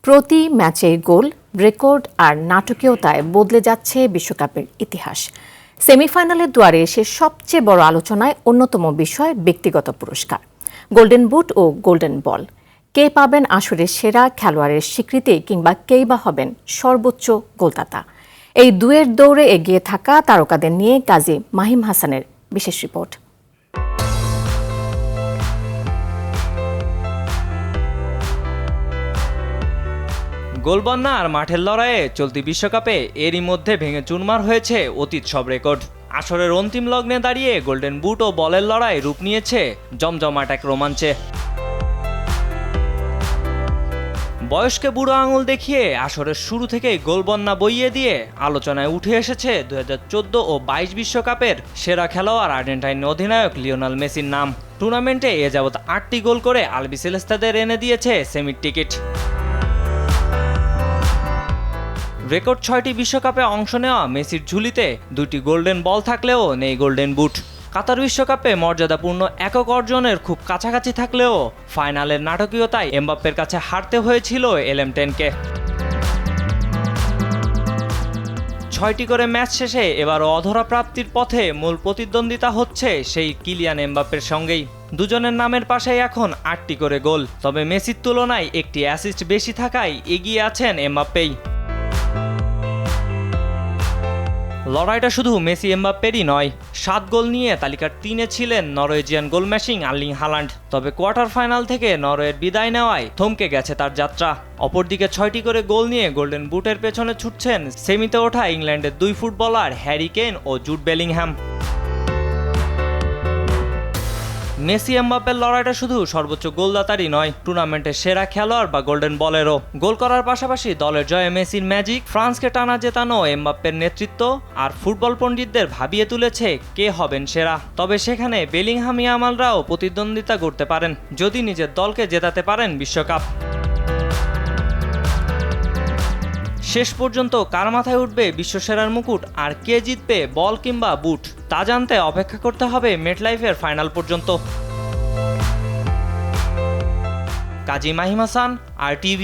প্রতি ম্যাচেই গোল, রেকর্ড আর নাটকীয়তায় বদলে যাচ্ছে বিশ্বকাপের ইতিহাস। সেমিফাইনালের দুয়ারে এসে সবচেয়ে বড় আলোচনায় অন্যতম বিষয় ব্যক্তিগত পুরস্কার, গোল্ডেন বুট ও গোল্ডেন বল। কে পাবেন আসরের সেরা খেলোয়াড়ের স্বীকৃতি, কিংবা কেই বা হবেন সর্বোচ্চ গোলদাতা? এই দুয়ের দৌড়ে এগিয়ে থাকা তারকাদের নিয়ে কাজী মাহিম হাসানের বিশেষ রিপোর্ট। গোলবন্যা আর মাঠের লড়াইয়ে চলতি বিশ্বকাপে এরই মধ্যে ভেঙে চুরমার হয়েছে অতীত সব রেকর্ড। আসরের অন্তিম লগ্নে দাঁড়িয়ে গোল্ডেন বুট ও বলের লড়াই রূপ নিয়েছে জমজমাট এক রোমাঞ্চে। বয়সকে বুড়ো আঙুল দেখিয়ে আসরের শুরু থেকেই গোলবন্যা বইয়ে দিয়ে আলোচনায় উঠে এসেছে 2014 ও 22 বিশ্বকাপের সেরা খেলোয়াড় আর্জেন্টাইন অধিনায়ক লিওনেল মেসির নাম। টুর্নামেন্টে এ যাবৎ 8টি গোল করে আলবিসেলেস্তাদের এনে দিয়েছে সেমির টিকিট। রেকর্ড 6টি বিশ্বকাপে অংশ নেওয়া মেসির ঝুলিতে 2টি গোল্ডেন বল থাকলেও নেই গোল্ডেন বুট। কাতার বিশ্বকাপে মর্যাদাপূর্ণ একক অর্জনের খুব কাছাকাছি থাকলেও ফাইনালের নাটকীয়তায় এমবাপ্পের কাছে হারতে হয়েছিল LM10কে। 6টি করে ম্যাচ শেষে এবারও অধরা প্রাপ্তির পথে মূল প্রতিদ্বন্দ্বিতা হচ্ছে সেই কিলিয়ান এমবাপ্পের সঙ্গেই। দুজনের নামের পাশেই এখন 8টি করে গোল, তবে মেসির তুলনায় একটি অ্যাসিস্ট বেশি থাকায় এগিয়ে আছেন এমবাপ্পেই। লড়াইটা শুধু মেসি এমবাপ্পেরই নয়, 7 গোল নিয়ে তালিকার 3-এ ছিলেন নরওয়েজিয়ান গোলম্যাশিং আর্লিং হালান্ড। তবে কোয়ার্টার ফাইনাল থেকে নরওয়ের বিদায় নেওয়ায় থমকে গেছে তার যাত্রা। অপরদিকে 6টি করে গোল নিয়ে গোল্ডেন বুটের পেছনে ছুটছেন সেমিতে ওঠা ইংল্যান্ডের 2 ফুটবলার হ্যারি কেন ও জুড বেলিংহ্যাম। মেসি এমবাপ্পের লড়াইটা শুধু সর্বোচ্চ গোলদাতারই নয়, টুর্নামেন্টের সেরা খেলোয়াড় বা গোল্ডেন বলেরও। গোল করার পাশাপাশি দলের জয়ে মেসির ম্যাজিক, ফ্রান্সকে টানা জেতানো এমবাপ্পের নেতৃত্ব আর ফুটবল পণ্ডিতদের ভাবিয়ে তুলেছে কে হবেন সেরা। তবে সেখানে বেলিংহাম ইয়ামালরাও প্রতিদ্বন্দ্বিতা করতে পারেন যদি নিজের দলকে জেতাতে পারেন বিশ্বকাপ। শেষ পর্যন্ত কার মাথায় উঠবে বিশ্বসেরার মুকুট আর কে জিতবে বল কিংবা বুট, তা জানতে অপেক্ষা করতে হবে মেটলাইফের ফাইনাল পর্যন্ত। কাজী মাহিম হাসান, RTV।